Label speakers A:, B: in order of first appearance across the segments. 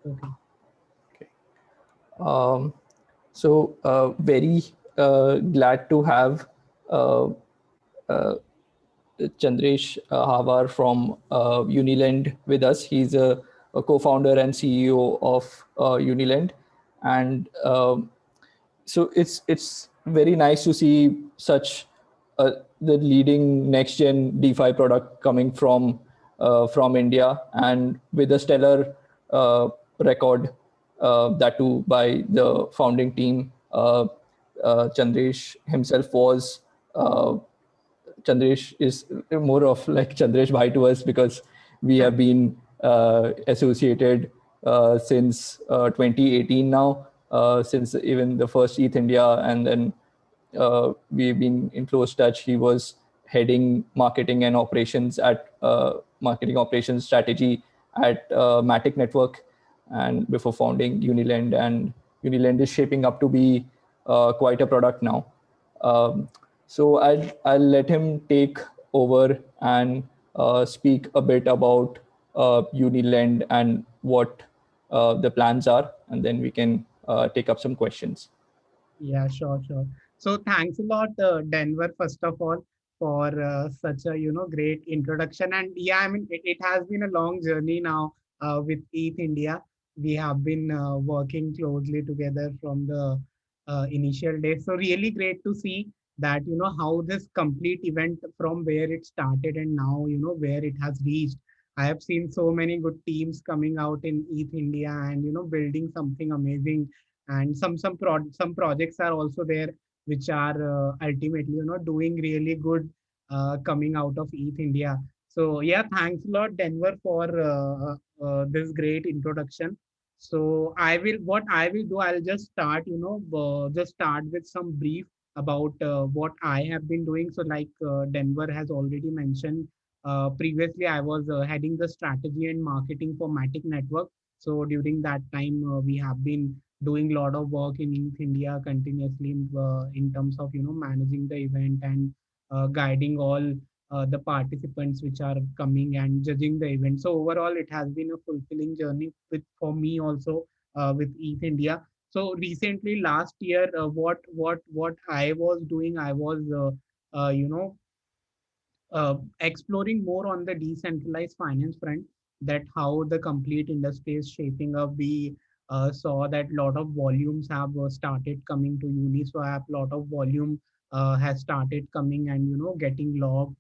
A: Okay.
B: Okay. Um, very glad to have uh, uh, Chandresh Havar from UniLend with us. He's a co-founder and CEO of UniLend, and so it's very nice to see such the leading next gen DeFi product coming from India, and with a stellar record, that too by the founding team. Chandresh himself was uh, Chandresh is more of like Chandresh Bhai to us, because we have been associated since 2018 now, since even the first ETH India, and then we've been in close touch. He was heading marketing operations strategy at Matic Network, and before founding UniLend, and UniLend is shaping up to be quite a product now. Um, so I'll let him take over and speak a bit about UniLend and what the plans are, and then we can take up some questions.
A: Yeah, sure, sure. So thanks a lot, Denver, first of all, for such a great introduction. And yeah, I mean, it has been a long journey now with ETH India. We have been working closely together from the initial days. So really great to see that how this complete event from where it started and now where it has reached. I have seen so many good teams coming out in ETH India and building something amazing, and some projects are also there which are ultimately doing really good coming out of ETH India. So yeah, thanks a lot, Denver, for this great introduction. So I will do, I'll just start, just start with some brief about what I have been doing. So like Denver has already mentioned, previously I was heading the strategy and marketing for Matic Network. So during that time, we have been doing a lot of work in ETH India continuously in terms of managing the event and guiding all the participants which are coming and judging the event. So overall, it has been a fulfilling journey with for me also with ETH India. So recently, last year, what I was doing, I was exploring more on the decentralized finance front, that how the complete industry is shaping up. We saw that a lot of volumes have started coming to Uniswap. Lot of volume has started coming and getting logged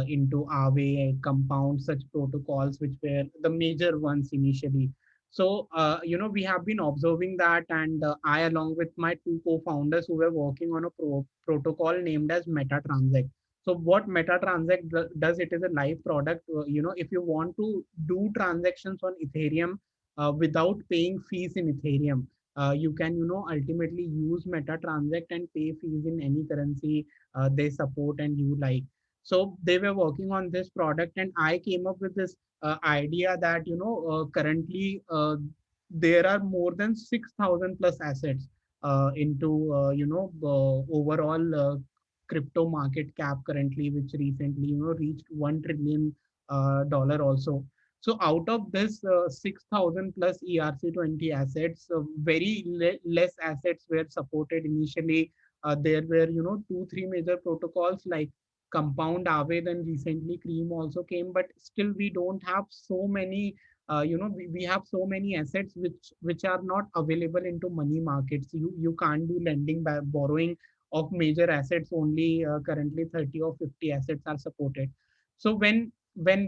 A: into Aave, Compound, such protocols which were the major ones initially. So we have been observing that, and I, along with my two co-founders who were working on a protocol named as Meta Transact. So what Meta Transact does, it is a live product. If you want to do transactions on Ethereum without paying fees in Ethereum, you can ultimately use Meta Transact and pay fees in any currency they support and you like. So they were working on this product, and I came up with this idea that currently there are more than 6,000 plus assets into overall crypto market cap currently, which recently reached $1 trillion dollar also. So out of this 6,000 plus ERC20 assets, very less assets were supported initially. There were two three major protocols like Compound, Aave, then recently Cream also came, but still we don't have so many. We have so many assets which are not available into money markets. You can't do lending by borrowing of major assets. Only currently 30 or 50 assets are supported. So when we were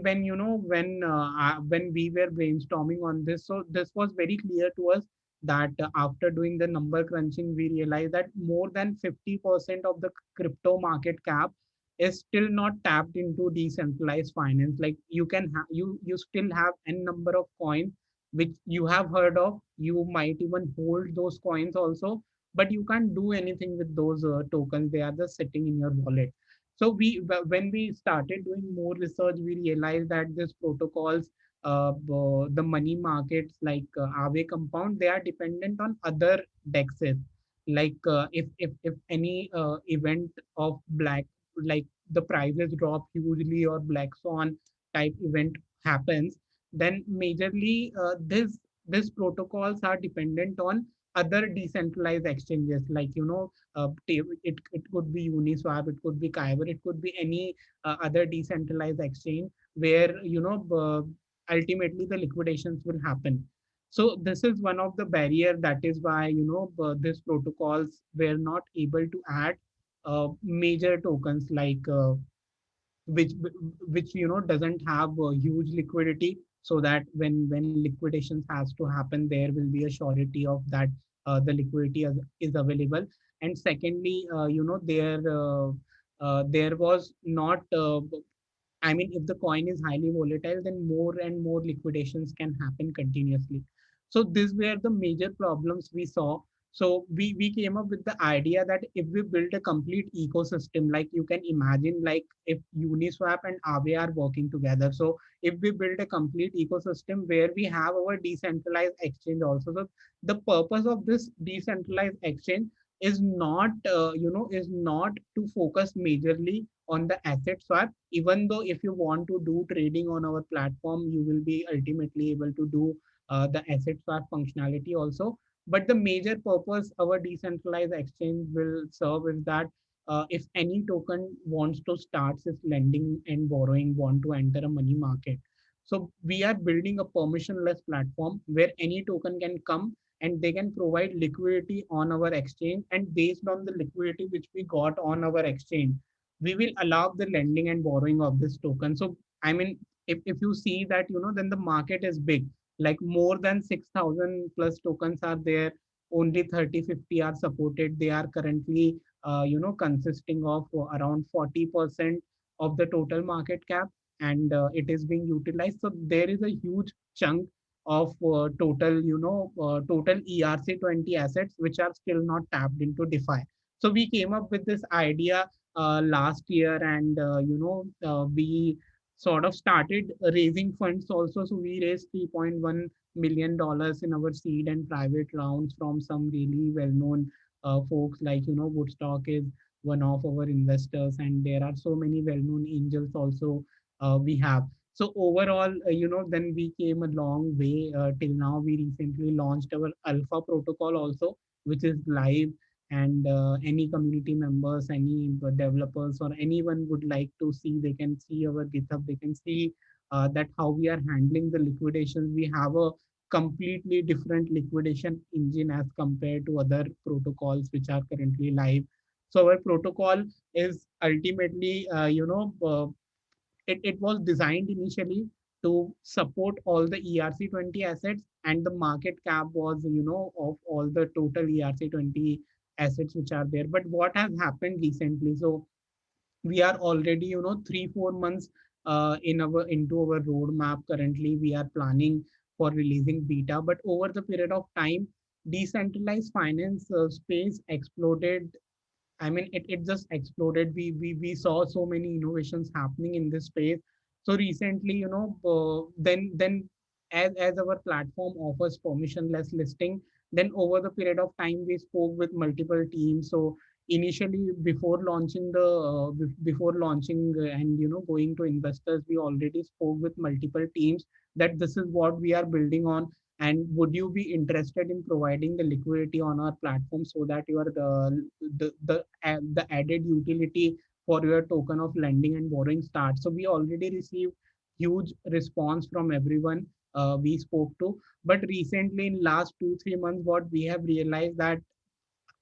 A: brainstorming on this, so this was very clear to us that after doing the number crunching, we realized that more than 50% of the crypto market cap is still not tapped into decentralized finance. Like you can you still have n number of coins which you have heard of. You might even hold those coins also, but you can't do anything with those tokens. They are just sitting in your wallet. So when we started doing more research, we realized that these protocols, the money markets like Aave, Compound, they are dependent on other dexes. Like if any event of black, like the prices drop hugely or black swan type event happens, then majorly this these protocols are dependent on other decentralized exchanges, like it could be Uniswap, it could be Kyber, it could be any other decentralized exchange where ultimately the liquidations will happen. So this is one of the barrier, that is why these protocols were not able to add major tokens like which doesn't have a huge liquidity, so that when liquidations has to happen, there will be a surety of that the liquidity is available. And secondly, there was not I mean, if the coin is highly volatile, then more and more liquidations can happen continuously. So these were the major problems we saw. So we came up with the idea that if we build a complete ecosystem, like you can imagine, like if Uniswap and Aave are working together. So if we build a complete ecosystem where we have our decentralized exchange also, so the purpose of this decentralized exchange is not is not to focus majorly on the asset swap. Even though if you want to do trading on our platform, you will be ultimately able to do the asset swap functionality also. But the major purpose our decentralized exchange will serve is that if any token wants to start its lending and borrowing, want to enter a money market, so we are building a permissionless platform where any token can come and they can provide liquidity on our exchange, and based on the liquidity which we got on our exchange, we will allow the lending and borrowing of this token. So I mean, if you see that, then the market is big, like more than 6,000 plus tokens are there, only 30-50 are supported. They are currently consisting of around 40% of the total market cap, and it is being utilized. So there is a huge chunk of total ERC20 assets which are still not tapped into DeFi. So we came up with this idea last year, and we sort of started raising funds also. So we raised $3.1 million in our seed and private rounds from some really well-known folks, like Woodstock is one of our investors, and there are so many well-known angels also we have. So overall, then we came a long way till now. We recently launched our Alpha protocol also, which is live, and any community members, any developers, or anyone would like to see, they can see our GitHub. They can see that how we are handling the liquidations. We have a completely different liquidation engine as compared to other protocols which are currently live. So our protocol is ultimately it was designed initially to support all the ERC20 assets, and the market cap was, of all the total ERC20 assets which are there. But what has happened recently? So we are already 3-4 months into our roadmap. Currently we are planning for releasing beta, but over the period of time, decentralized finance space exploded. I mean, it just exploded. We saw so many innovations happening in this space. So recently, then as our platform offers permissionless listing, then over the period of time we spoke with multiple teams. So initially, before launching and going to investors, we already spoke with multiple teams that this is what we are building on, and would you be interested in providing the liquidity on our platform so that you are the added utility for your token of lending and borrowing starts. So we already received huge response from everyone we spoke to. But recently, in last 2-3 months, what we have realized that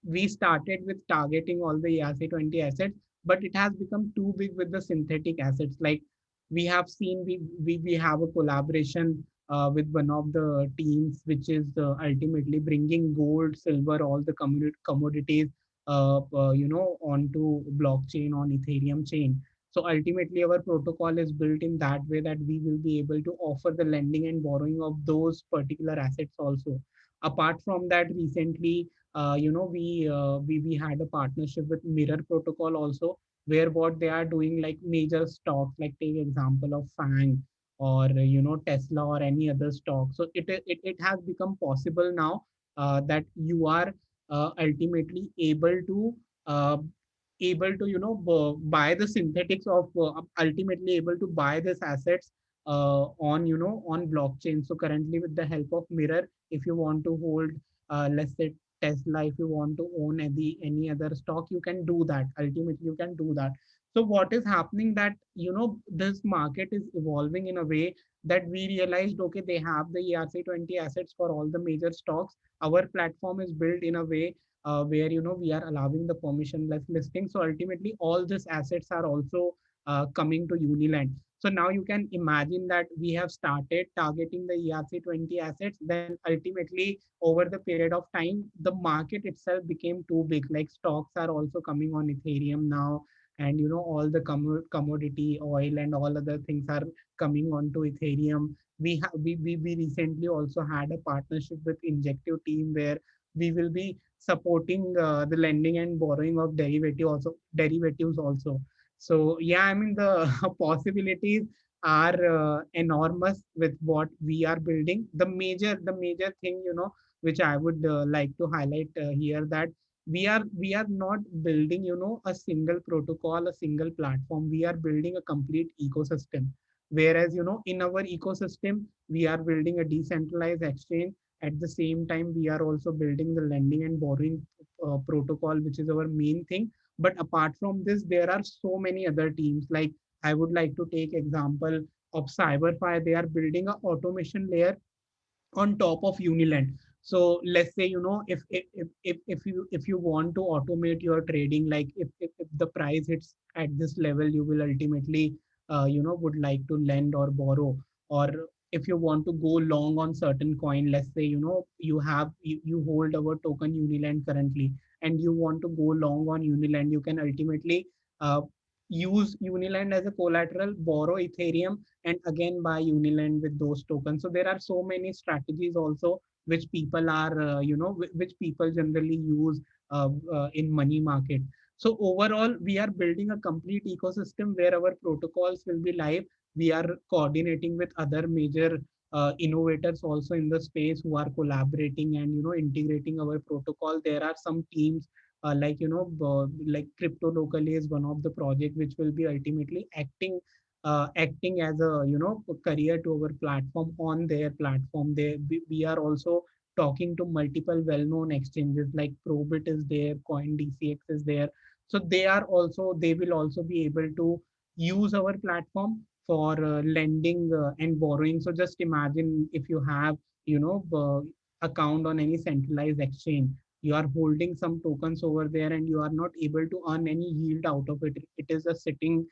A: we started with targeting all the ERC20 assets, but it has become too big with the synthetic assets. Like we have seen, we have a collaboration with one of the teams, which is ultimately bringing gold, silver, all the commodities, onto blockchain on Ethereum chain. So ultimately, our protocol is built in that way that we will be able to offer the lending and borrowing of those particular assets also. Apart from that, recently, we had a partnership with Mirror Protocol also, where what they are doing, like major stocks, like take example of Fang or Tesla or any other stock. So it has become possible now that you are ultimately uh, able to buy the synthetics of ultimately able to buy these assets on, on blockchain. So currently with the help of mirror, if you want to hold, let's say Tesla, if you want to own any other stock, you can do that. Ultimately, you can do that. So what is happening that, this market is evolving in a way that we realized, okay, they have the ERC20 assets for all the major stocks. Our platform is built in a way where, we are allowing the permissionless listing. So ultimately, all these assets are also coming to Uniland. So now you can imagine that we have started targeting the ERC20 assets. Then ultimately, over the period of time, the market itself became too big. Like stocks are also coming on Ethereum now, and all the commodity oil and all other things are coming onto Ethereum. We recently also had a partnership with Injective team where we will be supporting the lending and borrowing of derivatives also. So yeah, I mean the possibilities are enormous with what we are building. The major thing, which I would like to highlight here, that we are not building, a single protocol, a single platform. We are building a complete ecosystem. Whereas, in our ecosystem, we are building a decentralized exchange. At the same time, we are also building the lending and borrowing protocol, which is our main thing. But apart from this, there are so many other teams. Like I would like to take example of Cyberfy. They are building a automation layer on top of UniLend. So let's say, if you want to automate your trading, like if the price hits at this level, you will ultimately would like to lend or borrow. Or if you want to go long on certain coin, let's say, you hold our token UniLend currently, and you want to go long on UniLend, you can ultimately uh, use UniLend as a collateral, borrow Ethereum, and again buy Uniland with those tokens. So there are so many strategies also which people are, which people generally use in money market. So overall, we are building a complete ecosystem where our protocols will be live. We are coordinating with other major innovators also in the space who are collaborating and integrating our protocol. There are some teams like like crypto locally is one of the project which will be ultimately acting as a career to our platform on their platform. We are also talking to multiple well-known exchanges like Probit is there, CoinDCX is there. So they will also be able to use our platform for lending and borrowing. So just imagine if you have account on any centralized exchange, you are holding some tokens over there and you are not able to earn any yield out of it. It is a sitting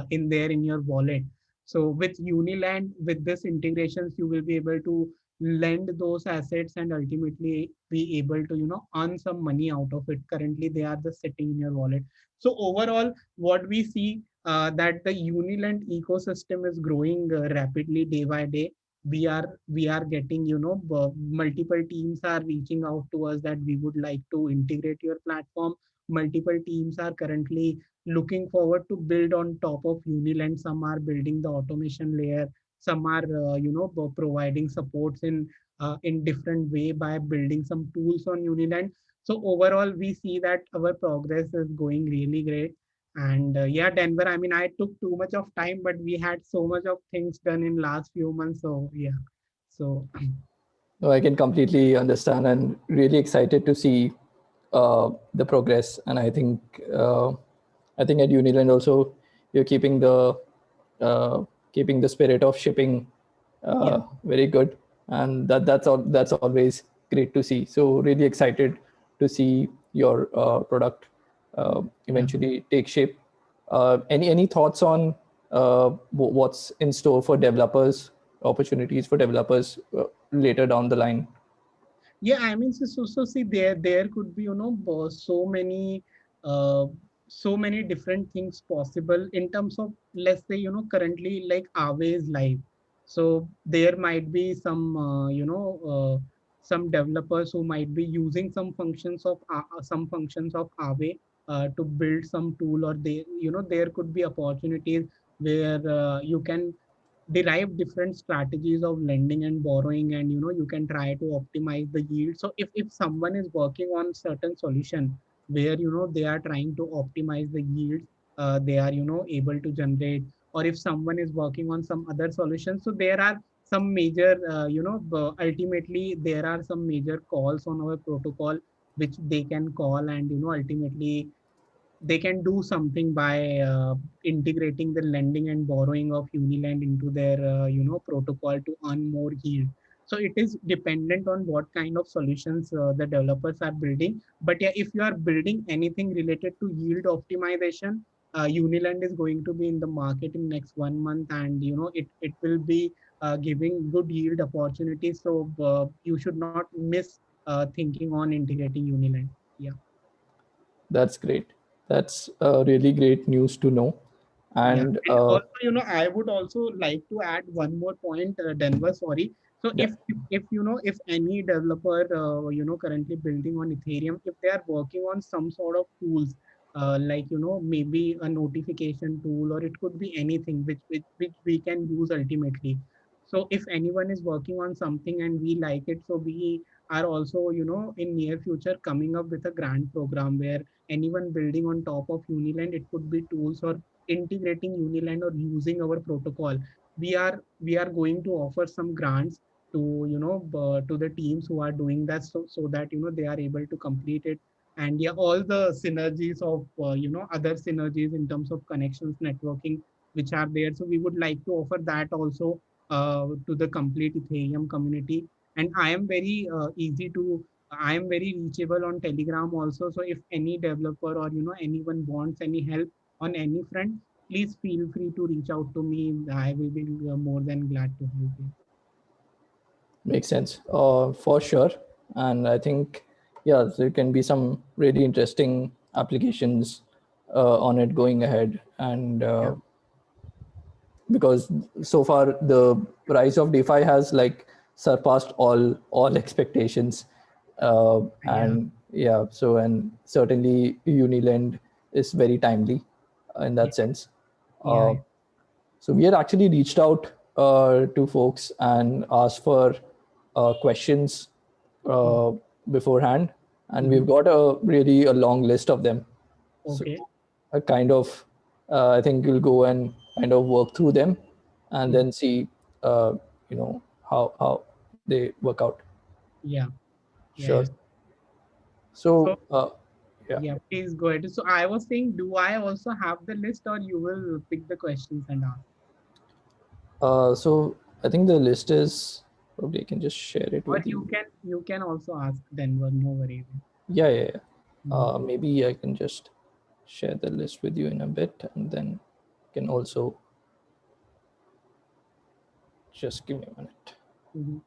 A: in there in your wallet. So with Uniland, with this integrations, you will be able to lend those assets and ultimately be able to earn some money out of it. Currently, they are just sitting in your wallet. So overall, what we see that the Uniland ecosystem is growing rapidly day by day. We are getting multiple teams are reaching out to us that we would like to integrate your platform. Multiple teams are currently looking forward to build on top of Uniland. Some are building the automation layer. Some are, providing supports in different way by building some tools on Uniland. So overall, we see that our progress is going really great. And yeah, Denver. I mean, I took too much of time, but we had so much of things done in last few months. So yeah. So
B: No, I can completely understand and really excited to see the progress. And I think at Uniland also you're uh, keeping the spirit of shipping
A: yeah,
B: very good, and that's always great to see. So really excited to see your product
A: yeah.
B: eventually take shape. Any thoughts on what's in store for developers, opportunities for developers later down the line?
A: Yeah, I mean, so see, there could be uh, so many different things possible in terms of, let's say, currently like Aave is live, so there might be some developers who might be using some functions of Aave to build some tool, or there could be opportunities where you can derive different strategies of lending and borrowing, and you can try to optimize the yield. So if someone is working on certain solution where they are trying to optimize the yields, they are able to generate or if someone is working on some other solution. So there are some major, ultimately there are some major calls on our protocol which they can call, and ultimately they can do something by integrating the lending and borrowing of UniLend into their protocol to earn more yield. So it is dependent on what kind of solutions the developers are building. But yeah, if you are building anything related to yield optimization, UniLend is going to be in the market in next 1 month, and it will be giving good yield opportunities. So you should not miss thinking on integrating UniLend. Yeah.
B: That's great. That's really great news to know.
A: Yeah,
B: And
A: and also, I would also like to add one more point, Denver. Sorry. So
B: yeah,
A: if if any developer currently building on Ethereum, if they are working on some sort of tools, like maybe a notification tool, or it could be anything which we can use ultimately. So if anyone is working on something and we like it, so we are also in near future coming up with a grant program where anyone building on top of UniLand, it could be tools or integrating UniLand or using our protocol, we are going to offer some grants to to the teams who are doing that, so that they are able to complete it. And yeah, all the synergies of other synergies in terms of connections, networking, which are there. So we would like to offer that also to the complete Ethereum community. And I am very reachable on Telegram also. So if any developer or anyone wants any help on any front, please feel free to reach out to me. I will be more than glad to help you.
B: makes sense. For sure. And I think, yeah, there can be some really interesting applications on it going ahead. And
A: Yeah,
B: because so far the rise of DeFi has like surpassed all expectations,
A: yeah,
B: and yeah, so and certainly UniLend is very timely in
A: yeah,
B: that sense.
A: yeah,
B: Uh, so we had actually reached out to folks and asked for questions
A: yeah.
B: uh, beforehand, and we've
A: Mhm.
B: got a long list of them. So
A: Okay.
B: a kind of, I think we'll go and kind of work through them, and
A: Mhm.
B: then see, uh, how they work out.
A: Yeah, yeah,
B: Sure.
A: yeah. So
B: So yeah.
A: yeah, please go ahead. So I was saying, do I also have the list, or you will pick the questions and ask?
B: So I think the list is, probably I can just share it
A: Or
B: with you.
A: you can also ask Denver, no worries.
B: Yeah, yeah, yeah.
A: Mhm.
B: Maybe I can just share the list with you in a bit, and then can also just give me a minute.
A: Mhm.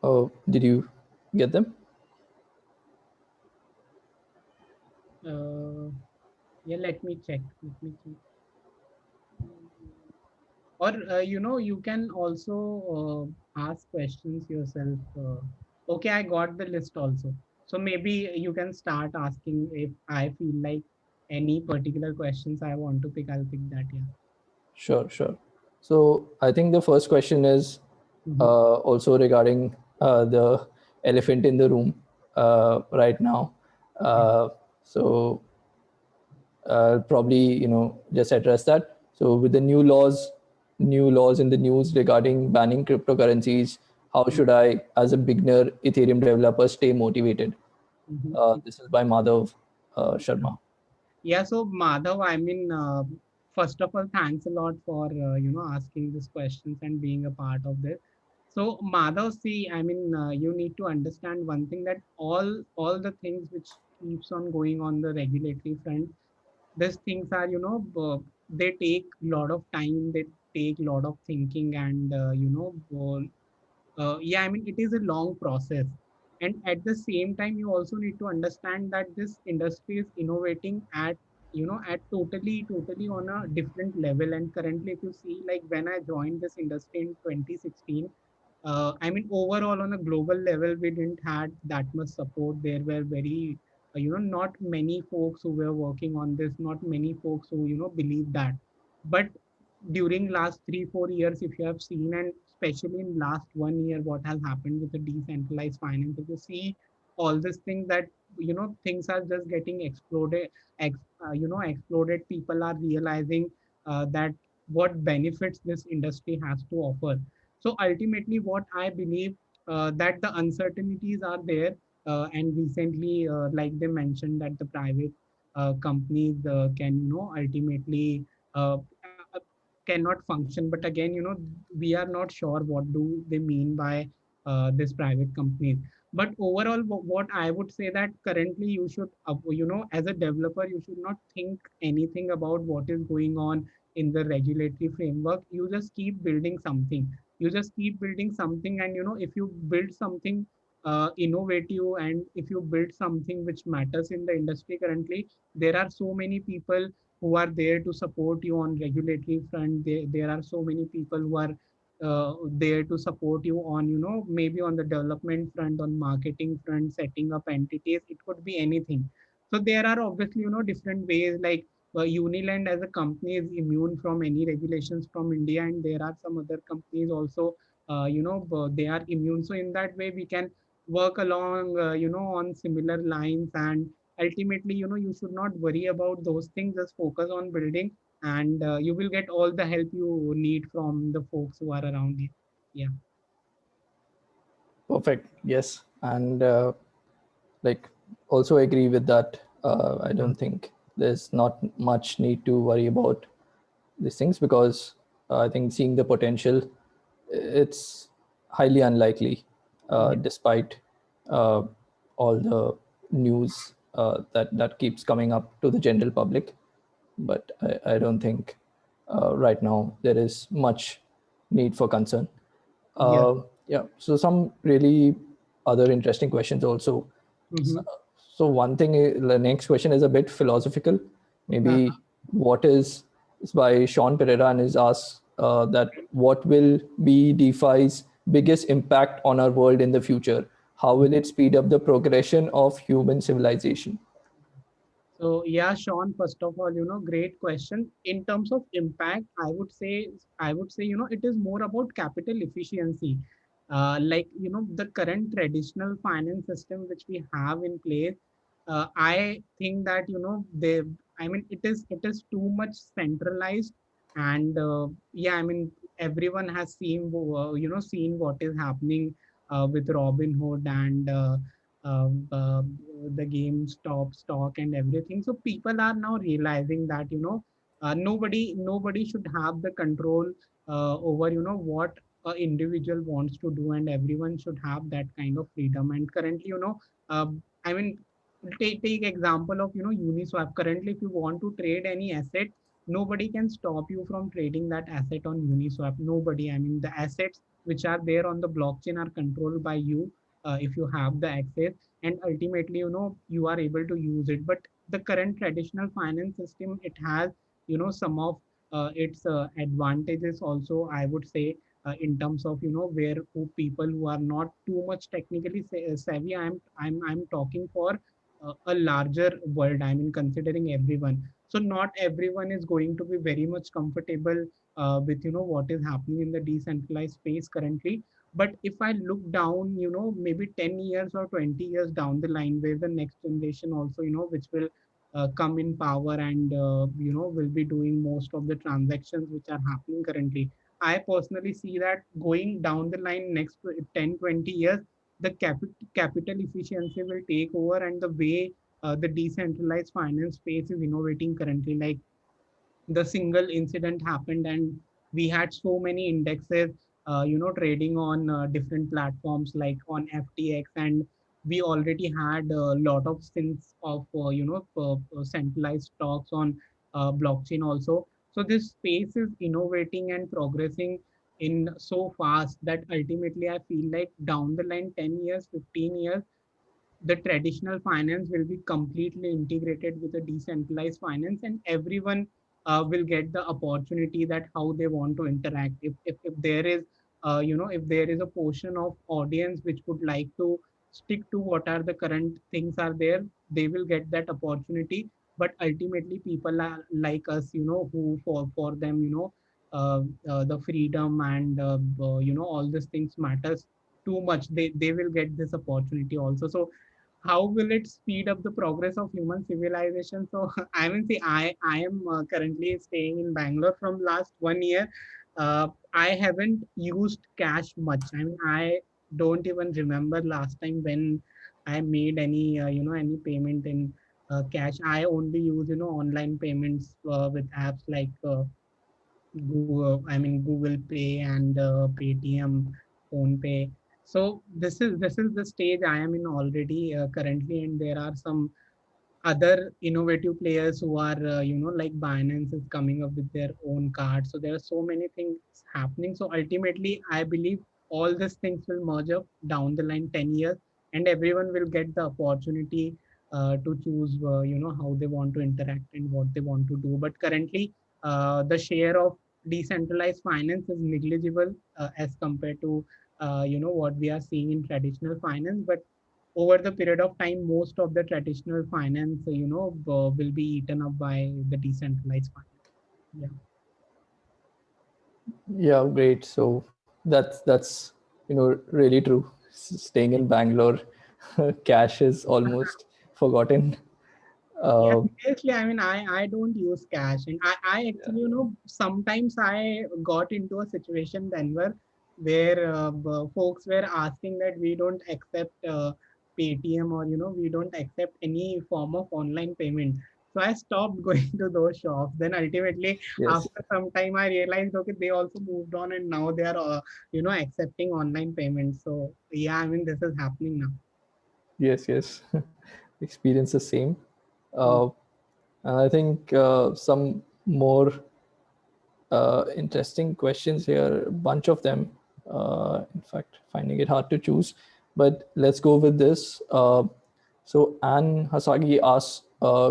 B: Oh, did you get them?
A: Uh, yeah, let me check. Let me check. Or you can also ask questions yourself. Okay, I got the list also. So maybe you can start asking. If I feel like any particular questions I want to pick, I'll pick that. Yeah.
B: Sure, sure. So I think the first question is
A: Hmm.
B: also regarding the elephant in the room right now.
A: Yeah.
B: Uh, so probably just address that. So with the new laws in the news regarding banning cryptocurrencies, how should I, as a beginner Ethereum developer, stay motivated?
A: Mm-hmm.
B: This is by Madhav Sharma.
A: Yeah, so Madhav, I mean, first of all, thanks a lot for asking these questions and being a part of this. So Madhav, see, I mean, you need to understand one thing, that all the things which keeps on going on the regulatory front, these things are they take a lot of time, they take a lot of thinking, and yeah, I mean, it is a long process. And at the same time, you also need to understand that this industry is innovating at at totally on a different level. And currently, if you see, like when I joined this industry in 2016, I mean, overall on a global level, we didn't had that much support. There were very, not many folks who were working on this, not many folks who, believe that. But during last 3 4 years, if you have seen, and especially in last 1 year, what has happened with the decentralized finance, if you see all these things that, things are just getting exploded, exploded. People are realizing that what benefits this industry has to offer. So ultimately, what I believe, that the uncertainties are there, and recently, like they mentioned, that the private companies can, ultimately cannot function. But again, we are not sure what do they mean by this private companies. But overall, what I would say that currently you should, as a developer, you should not think anything about what is going on in the regulatory framework. You just keep building something. You just keep building something, and if you build something innovative, and if you build something which matters in the industry currently, there are so many people who are there to support you on regulatory front. There are so many people who are there to support you on, maybe on the development front, on marketing front, setting up entities. It could be anything. So there are obviously, different ways, like UniLend as a company is immune from any regulations from India, and there are some other companies also, they are immune. So in that way, we can work along, on similar lines. And ultimately, you should not worry about those things. Just focus on building, and you will get all the help you need from the folks who are around you. Yeah.
B: Perfect. Yes. And like also agree with that. I
A: Yeah.
B: don't think there's not much need to worry about these things because I think seeing the potential, it's highly unlikely,
A: Yeah.
B: despite uh, all the news that keeps coming up to the general public. But I don't think right now there is much need for concern.
A: Yeah.
B: Yeah. So some really other interesting questions also.
A: Mm-hmm.
B: So one thing, the next question is a bit philosophical.
A: Uh-huh.
B: Maybe what is by Sean Pereira and is asked that what will be DeFi's biggest impact on our world in the future? How will it speed up the progression of human civilization?
A: So yeah, Sean, first of all, great question. In terms of impact, I would say, it is more about capital efficiency. Like, the current traditional finance system which we have in place, I think that, I mean, it is too much centralized. And yeah, I mean, everyone has seen what is happening with Robinhood, and the GameStop stock and everything. So people are now realizing that, nobody should have the control over, what an individual wants to do, and everyone should have that kind of freedom. And currently, I mean, take example of, Uniswap. Currently, if you want to trade any asset, nobody can stop you from trading that asset on Uniswap. Nobody. I mean, the assets which are there on the blockchain are controlled by you, if you have the access, and ultimately, you are able to use it. But the current traditional finance system, it has, some of its advantages also, I would say, in terms of, where who people who are not too much technically savvy. I'm talking for a larger world. I mean, considering everyone. So not everyone is going to be very much comfortable with, what is happening in the decentralized space currently. But if I look down, maybe 10 years or 20 years down the line, where the next generation also, which will come in power, and, will be doing most of the transactions which are happening currently. I personally see that going down the line next 10, 20 years, the capital efficiency will take over, and the way the decentralized finance space is innovating currently. Like, the single incident happened, and we had so many indexes, trading on different platforms like on FTX. And we already had a lot of sins of, centralized stocks on blockchain also. So this space is innovating and progressing in so fast that ultimately I feel like down the line, 10 years, 15 years, the traditional finance will be completely integrated with the decentralized finance, and everyone will get the opportunity that how they want to interact. If there is if there is a portion of audience which would like to stick to what are the current things are there, they will get that opportunity. But ultimately people are like us, who for them, the freedom and all these things matters too much, they will get this opportunity also. So how will it speed up the progress of human civilization? So I mean, see, I am currently staying in Bangalore from last 1 year. I haven't used cash much. I mean, I don't even remember last time when I made any any payment in cash. I only use online payments with apps like Google Pay and Paytm, Phone Pay. So this is the stage I am in already currently, and there are some other innovative players who are like Binance is coming up with their own card. So there are so many things happening. So ultimately I believe all these things will merge up down the line 10 years, and everyone will get the opportunity to choose how they want to interact and what they want to do. But currently the share of decentralized finance is negligible as compared to what we are seeing in traditional finance. But over the period of time, most of the traditional finance, will be eaten up by the decentralized finance. Yeah.
B: Yeah, great. So that's really true. Staying in Bangalore, cash is almost forgotten.
A: Yeah,
B: Uh,
A: seriously, I mean, I don't use cash. And I
B: yeah.
A: actually, sometimes I got into a situation, Denver, where folks were asking that we don't accept Paytm, or, we don't accept any form of online payment. So I stopped going to those shops. Then ultimately,
B: Yes.
A: after some time, I realized, okay, they also moved on, and now they are, accepting online payments. So yeah, I mean, this is happening now.
B: Yes. Yes. Experience the same.
A: Hmm.
B: Uh, and I think some more interesting questions here, a bunch of them. In fact, finding it hard to choose, but let's go with this. So Anne Hasagi asks,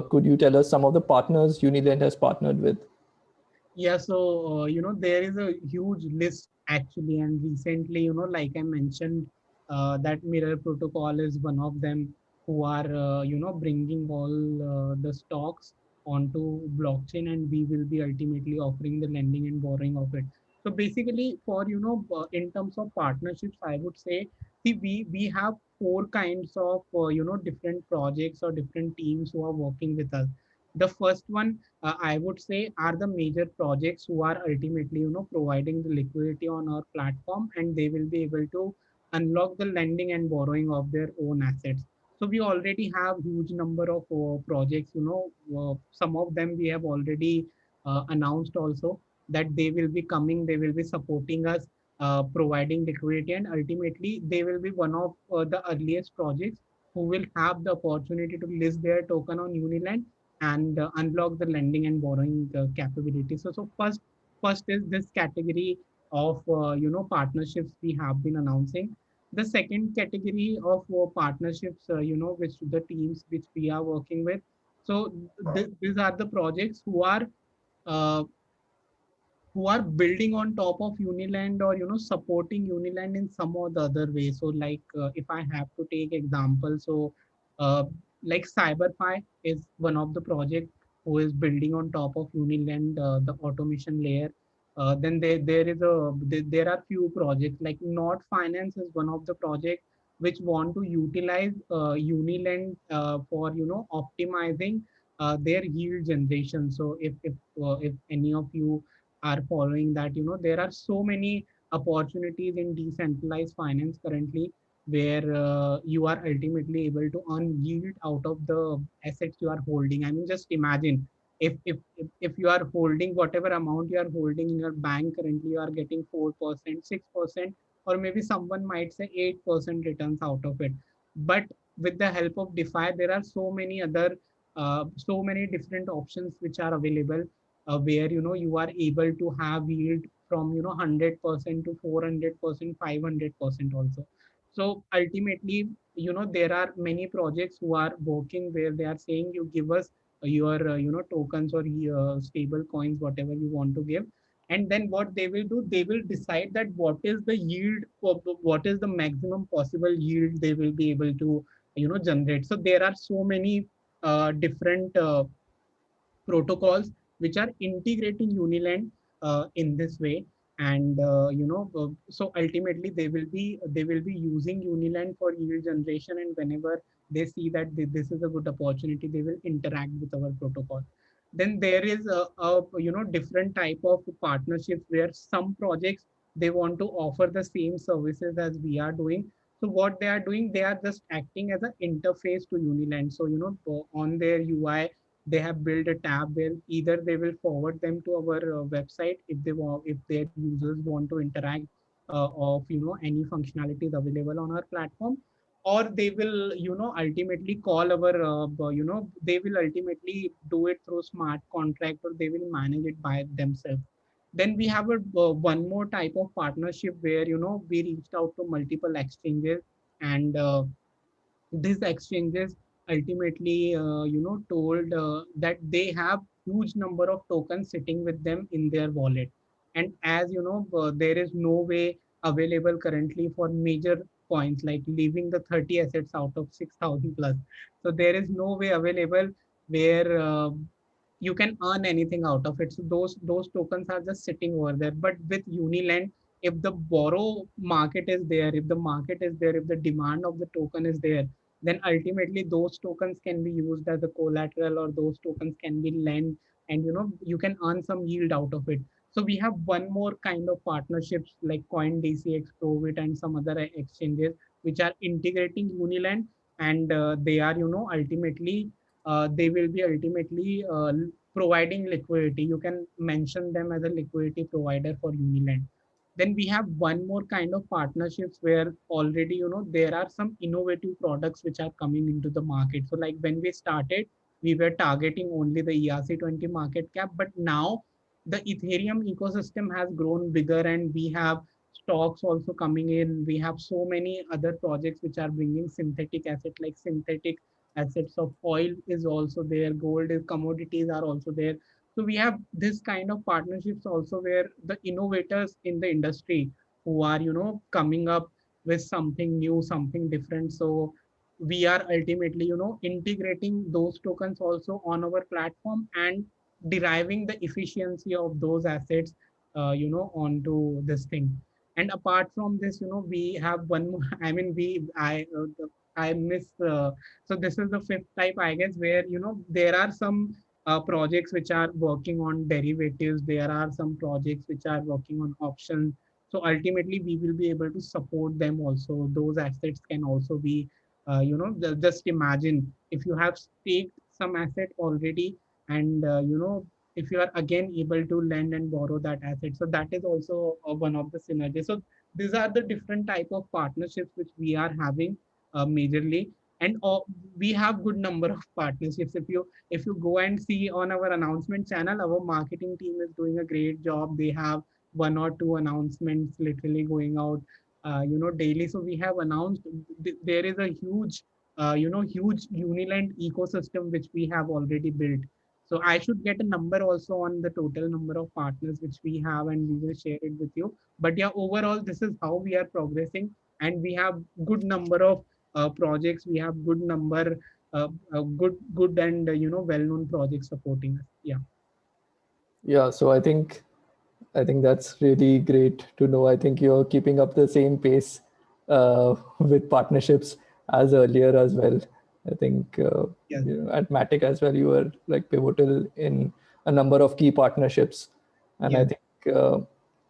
B: could you tell us some of the partners UniLend has partnered with?
A: Yeah, so there is a huge list actually, and recently, like I mentioned, that Mirror Protocol is one of them, who are bringing all the stocks onto blockchain, and we will be ultimately offering the lending and borrowing of it. So basically, for in terms of partnerships, I would say, see, we have four kinds of different projects or different teams who are working with us. The first one, I would say, are the major projects who are ultimately providing the liquidity on our platform, and they will be able to unlock the lending and borrowing of their own assets. So we already have huge number of projects. Some of them we have already announced also, that they will be coming, they will be supporting us, providing liquidity, and ultimately they will be one of the earliest projects who will have the opportunity to list their token on UniLend and unlock the lending and borrowing capability. So first is this category of partnerships we have been announcing. The second category of partnerships, which the teams which we are working with. So these are the projects uh, who are building on top of Uniland, or supporting Uniland in some or the other way. So like if I have to take example, so uh, like CyberPi is one of the project who is building on top of Uniland, the automation layer. Then there are few projects like Not Finance is one of the project which want to utilize Uniland for optimizing their yield generation. So if any of you are following that, there are so many opportunities in decentralized finance currently, where you are ultimately able to earn yield out of the assets you are holding. I mean, just imagine, if you are holding whatever amount you are holding in your bank currently, you are getting 4%, 6%, or maybe someone might say 8% returns out of it. But with the help of DeFi, there are so many different options which are available, where you are able to have yield from 100% to 400%, 500% also. So ultimately, there are many projects who are working where they are saying, you give us your tokens or stable coins, whatever you want to give, And then what they will do, they will decide that what is the yield, what is the maximum possible yield they will be able to generate. So there are so many different protocols which are integrating UniLend in this way. And so ultimately they will be using UniLend for yield generation, and whenever they see that this is a good opportunity, they will interact with our protocol. Then there is a different type of partnerships where some projects, they want to offer the same services as we are doing. So what they are doing, they are just acting as an interface to UniLend. So on their UI, they have built a tab where either they will forward them to our website if they want, if their users want to interact of any functionalities available on our platform, or they will ultimately call our they will ultimately do it through smart contract, or they will manage it by themselves. Then we have a one more type of partnership where we reached out to multiple exchanges, and these exchanges ultimately told that they have huge number of tokens sitting with them in their wallet. And as there is no way available currently for major coins, like leaving the 30 assets out of 6,000 plus. So there is no way available where you can earn anything out of it. So those tokens are just sitting over there. But with UniLend, if the borrow market is there, if the market is there, if the demand of the token is there, then ultimately those tokens can be used as a collateral, or those tokens can be lent, and you can earn some yield out of it. So we have one more kind of partnerships like CoinDC, Xprovit, and some other exchanges which are integrating UniLend, and they are ultimately they will be ultimately providing liquidity. You can mention them as a liquidity provider for UniLend. Then we have one more kind of partnerships where already there are some innovative products which are coming into the market. So like when we started, we were targeting only the ERC20 market cap, but now the Ethereum ecosystem has grown bigger, and we have stocks also coming in. We have so many other projects which are bringing synthetic asset, like synthetic assets of oil is also there, gold is, commodities are also there. So we have this kind of partnerships also where the innovators in the industry who are coming up with something new, something different. So we are ultimately integrating those tokens also on our platform, and deriving the efficiency of those assets onto this thing. And apart from this, we have one more I mean we I miss so this is the fifth type, I guess, where there are some projects which are working on derivatives. There are some projects which are working on options. So ultimately, we will be able to support them also. Those assets can also be, just imagine if you have staked some asset already, and if you are again able to lend and borrow that asset. So that is also one of the synergies. So these are the different type of partnerships which we are having majorly. And we have good number of partnerships. If you go and see on our announcement channel, our marketing team is doing a great job. They have one or two announcements literally going out daily. So we have announced there is a huge huge UniLend ecosystem which we have already built. So I should get a number also on the total number of partners which we have, and we will share it with you. But yeah, overall this is how we are progressing, and we have good number of projects. We have good number good and well-known projects supporting us. Yeah.
B: Yeah, so I think that's really great to know. I think you're keeping up the same pace with partnerships as earlier as well. I think
A: Yes.
B: at Matic as well, you were like pivotal in a number of key partnerships, and
A: Yes.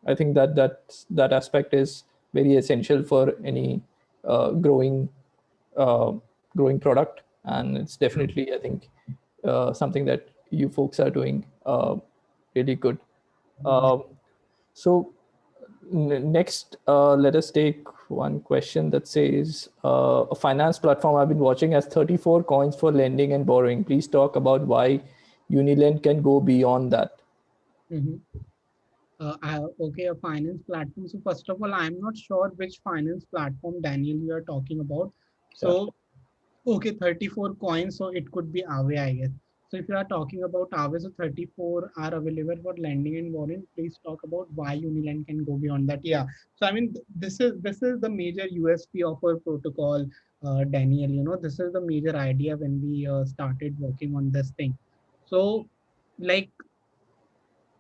B: I think that aspect is very essential for any growing uh, growing product, and it's
A: True.
B: definitely, I think, something that you folks are doing really good. Um, so next, let us take one question that says, a finance platform I've been watching has 34 coins for lending and borrowing. Please talk about why UniLend can go beyond that.
A: Mhm. Okay, a finance platform. So first of all, I'm not sure which finance platform, Daniel, you are talking about.
B: Yeah.
A: So okay, 34 coins. So it could be Aave, I guess. So if you are talking about hours of 34 are available for lending and borrowing, please talk about why UniLend can go beyond that. Yeah. So I mean, this is the major USP of our protocol, Daniel. This is the major idea when we started working on this thing. So, like,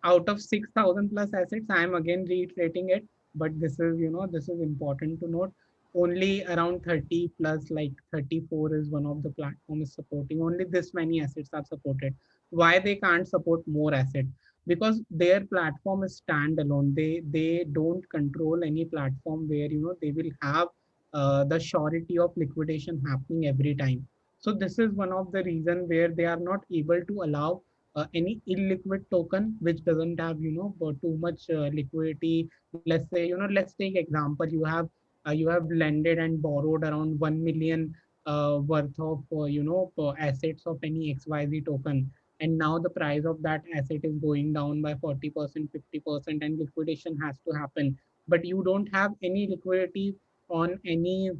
A: out of 6,000 plus assets, I am again reiterating it, but this is important to note. Only around 30 plus, like 34 is one of the platform is supporting. Only this many assets are supported. Why they can't support more assets? Because their platform is standalone. They don't control any platform where they will have the surety of liquidation happening every time. So this is one of the reason where they are not able to allow any illiquid token which doesn't have too much liquidity. Let's say, let's take example, you have lended and borrowed around 1 million worth of assets of any XYZ token, and now the price of that asset is going down by 40%, 50%, and liquidation has to happen, but you don't have any liquidity on any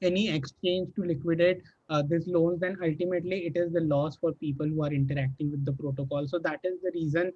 A: exchange to liquidate these loans, then ultimately it is the loss for people who are interacting with the protocol. So that is the reason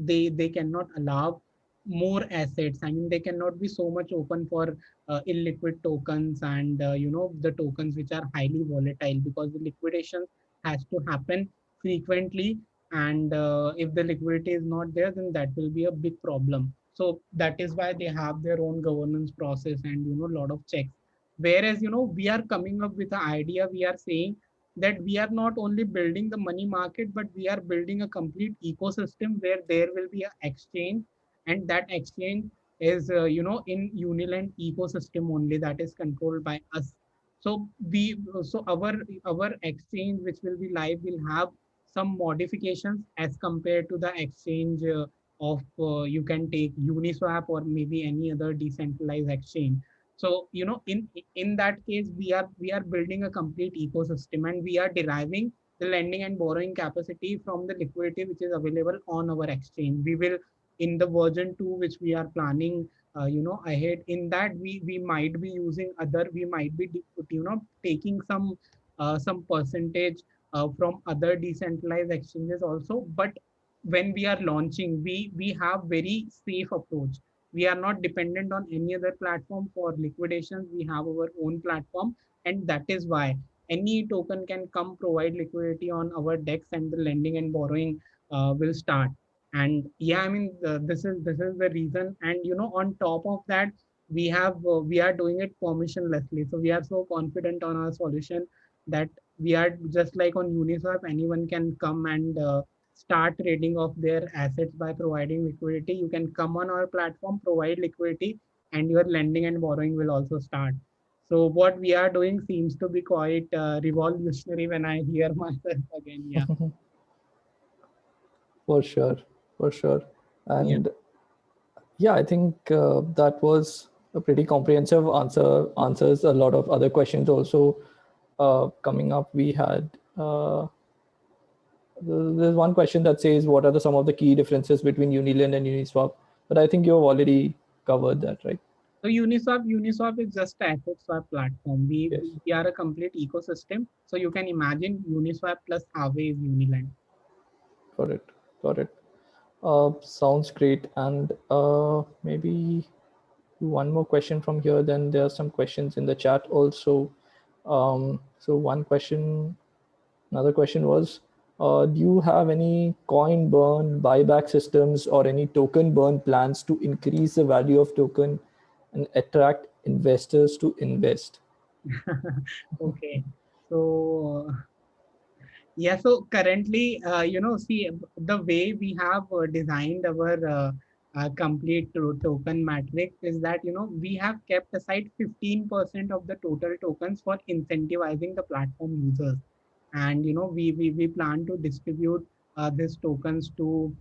A: they cannot allow more assets. I mean, they cannot be so much open for illiquid tokens and the tokens which are highly volatile, because the liquidation has to happen frequently, and if the liquidity is not there, then that will be a big problem. So that is why they have their own governance process and a lot of checks. Whereas we are coming up with an idea. We are saying that we are not only building the money market, but we are building a complete ecosystem where there will be an exchange, and that exchange is in UniLand ecosystem only, that is controlled by us. So our exchange which will be live will have some modifications as compared to the exchange of you can take Uniswap or maybe any other decentralized exchange. So in that case, we are building a complete ecosystem, and we are deriving the lending and borrowing capacity from the liquidity which is available on our exchange. We will, in the version 2 which we are planning ahead, in that we might be using other, we might be taking some percentage from other decentralized exchanges also. But when we are launching, we have very safe approach. We are not dependent on any other platform for liquidations. We have our own platform, and that is why any token can come provide liquidity on our decks, and the lending and borrowing will start. And yeah, I mean, this is the reason. And on top of that, we are doing it permissionlessly. So we are so confident on our solution that we are just like on Uniswap, anyone can come and start trading of their assets by providing liquidity. You can come on our platform, provide liquidity, and your lending and borrowing will also start. So what we are doing seems to be quite revolutionary when I hear myself again. Yeah.
B: For sure, for sure.
A: Yeah.
B: And yeah, I think that was a pretty comprehensive answers a lot of other questions also. Coming up, we had there's one question that says, what are some of the key differences between UniLend and Uniswap? But I think you've already covered that, right?
A: So Uniswap is just an asset swap platform. We,
B: Yes,
A: we are a complete ecosystem. So you can imagine Uniswap plus Aave is UniLand.
B: got it, got it. Sounds great. And maybe one more question from here. Then there are some questions in the chat also. So one question, another question was, do you have any coin burn buyback systems or any token burn plans to increase the value of token and attract investors to invest?
A: Okay. So yeah, so currently, see, the way we have designed our complete token matrix is that, we have kept aside 15% of the total tokens for incentivizing the platform users. And, we plan to distribute these tokens to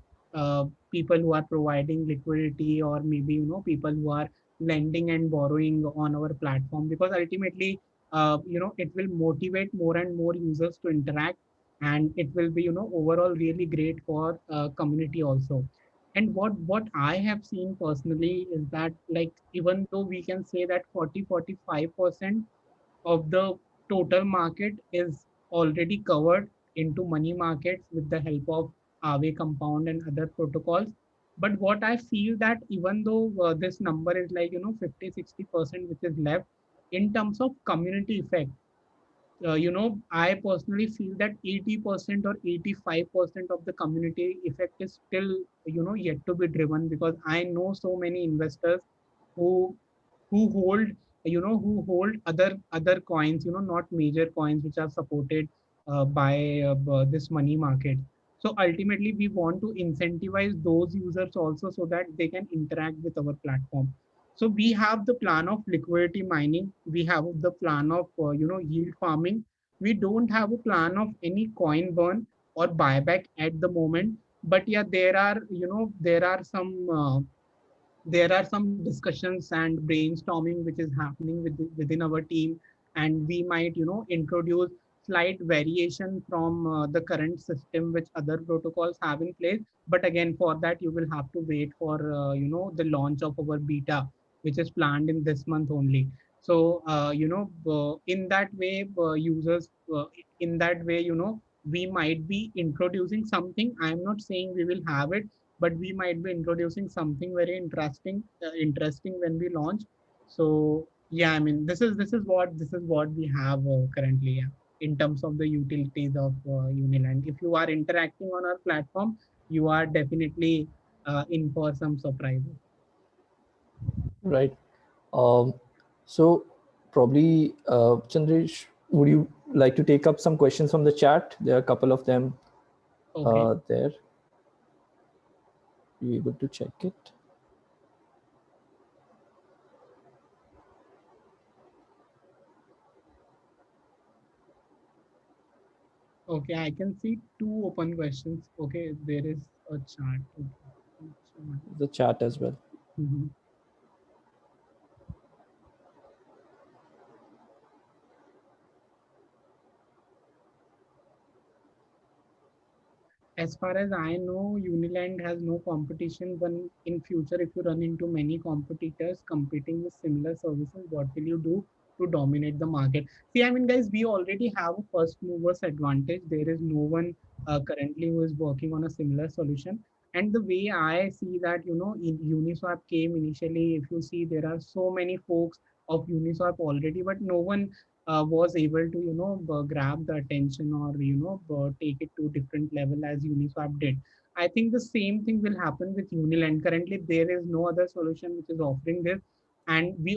A: people who are providing liquidity, or maybe, people who are lending and borrowing on our platform, because ultimately, it will motivate more and more users to interact, and it will be overall really great for community also. And what I have seen personally is that, like, even though we can say that 40-45% of the total market is already covered into money markets with the help of Aave Compound and other protocols. But what I feel that even though this number is like, 50-60%, which is left in terms of community effect, I personally feel that 80% or 85% of the community effect is still, yet to be driven, because I know so many investors who hold, who hold other coins, not major coins which are supported by this money market. So ultimately we want to incentivize those users also, so that they can interact with our platform. So we have the plan of liquidity mining, we have the plan of yield farming. We don't have a plan of any coin burn or buyback at the moment. But yeah, there are some discussions and brainstorming which is happening within our team, and we might introduce slight variation from the current system which other protocols have in place. But again, for that you will have to wait for the launch of our beta, which is planned in this month only. So in that way, users in that way, we might be introducing something. I'm not saying we will have it, but we might be introducing something very interesting when we launch. So yeah, I mean, this is what we have currently, yeah, in terms of the utilities of UniLend. If you are interacting on our platform, you are definitely in for some surprises.
B: Right. Um, so probably, Chandresh, would you like to take up some questions from the chat? There are a couple of them
A: Okay.
B: there. You able to check it?
A: Okay, I can see two open questions. Okay, there is a chart. Okay.
B: The chat as well.
A: Mhm. As far as I know, Uniland has no competition. But in future, if you run into many competitors competing with similar services, what will you do to dominate the market? See, I mean, guys, we already have a first movers advantage. There is no one currently who is working on a similar solution. And the way I see that, in Uniswap came initially, if you see, there are so many folks of Uniswap already, but no one was able to grab the attention, or take it to different level as Uniswap did. I think the same thing will happen with Uniland. Currently there is no other solution which is offering this, and we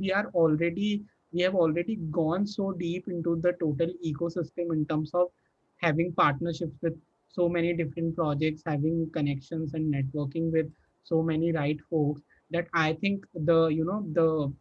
A: have already gone so deep into the total ecosystem in terms of having partnerships with so many different projects, having connections and networking with so many right folks, that I think the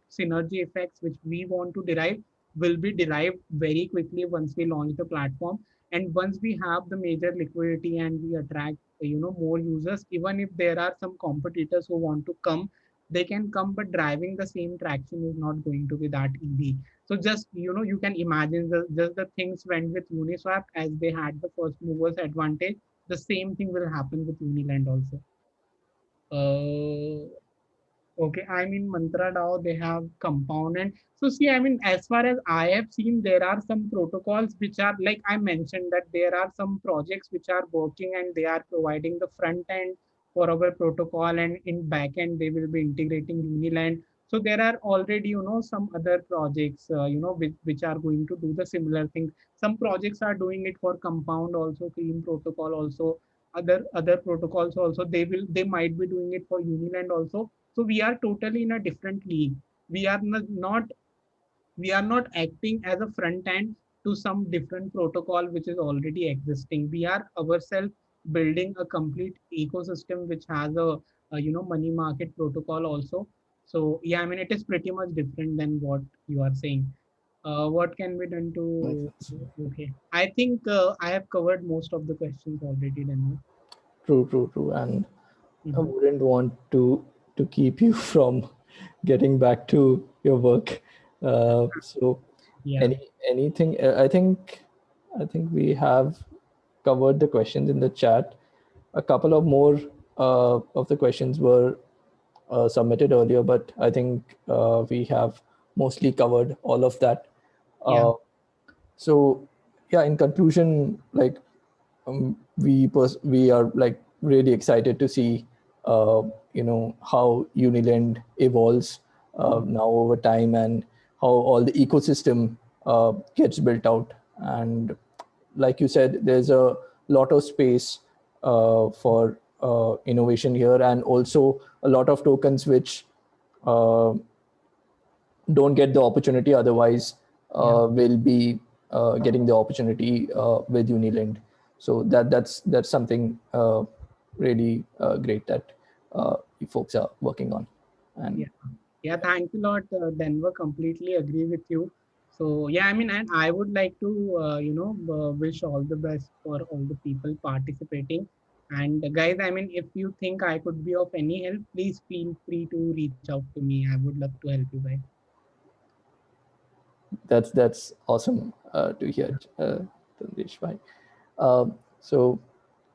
A: synergy effects which we want to derive will be derived very quickly once we launch the platform. And once we have the major liquidity and we attract more users, even if there are some competitors who want to come, they can come, but driving the same traction is not going to be that easy. So just you can imagine just the things went with Uniswap as they had the first movers advantage. The same thing will happen with Uniland also. Okay, I mean Mantra DAO, they have component. So see, I mean, as far as I have seen, there are some protocols which are like I mentioned, that there are some projects which are working and they are providing the front end for our protocol, and in back end they will be integrating Uniland. So there are already some other projects which are going to do the similar thing. Some projects are doing it for Compound also, Cream protocol also, other protocols also. They might be doing it for Uniland also. So we are totally in a different league. We are not acting as a front end to some different protocol which is already existing. We are ourselves building a complete ecosystem which has a money market protocol also. So yeah, I mean it is pretty much different than what you are saying. What can be done
B: Makes
A: to?
B: sense.
A: Okay, I think I have covered most of the questions already. Then.
B: True, true, true. And I
A: Mhm.
B: wouldn't want to keep you from getting back to your work. So
A: Yeah,
B: anything? I think we have covered the questions in the chat. A couple of more of the questions were submitted earlier, but I think we have mostly covered all of that.
A: yeah,
B: Uh, so yeah, in conclusion, like we are like really excited to see how UniLend evolves now over time, and how all the ecosystem gets built out. And like you said, there's a lot of space for innovation here, and also a lot of tokens which uh, don't get the opportunity otherwise
A: Yeah.
B: will be getting the opportunity with UniLend. So that's something really great that you folks are working on. And
A: Yeah. Yeah, thanks a lot, Denver. Completely agree with you. So yeah, I mean, and I would like to, wish all the best for all the people participating. And guys, I mean, if you think I could be of any help, please feel free to reach out to me. I would love to help you guys.
B: that's awesome to hear, Tandesh bhai. So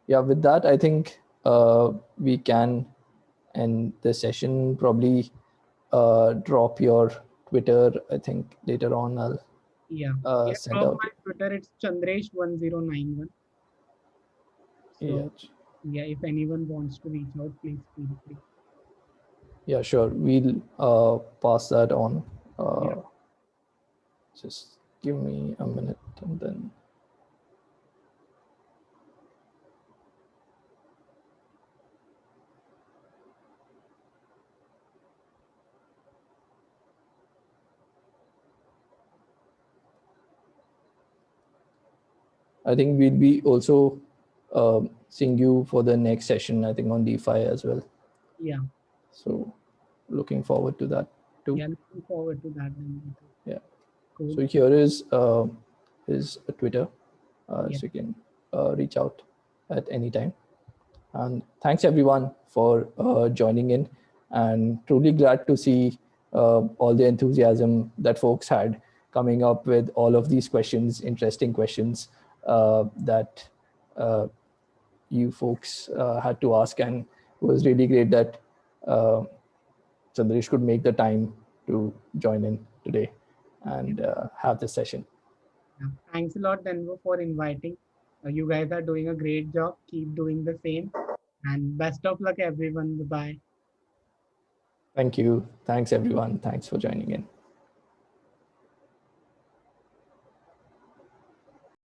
B: yeah, with that, I think we can end the session. Probably drop your Twitter. I think later on I'll
A: Yeah. Yeah,
B: send
A: drop
B: out.
A: my Twitter. It's Chandresh1091.
B: Yeah,
A: So yeah, if anyone wants to reach out, please feel free.
B: yeah, sure. We'll pass that on.
A: Yeah.
B: Just give me a minute, and then I think we'll be also seeing you for the next session, I think on DeFi as well.
A: Yeah.
B: So looking forward to that too.
A: Yeah. Looking forward to that then later.
B: Yeah.
A: Cool.
B: So here is his Twitter,
A: Yeah.
B: so you can reach out at any time. And thanks everyone for joining in, and truly glad to see all the enthusiasm that folks had coming up with all of these questions, interesting questions that you folks had to ask. And it was really great that Chandresh could make the time to join in today
A: Yeah.
B: and have this session.
A: Yeah. Thanks a lot, Denver, for inviting. You guys are doing a great job. Keep doing the same. And best of luck, everyone. Bye bye.
B: Thank you. Thanks everyone. Thanks for joining in.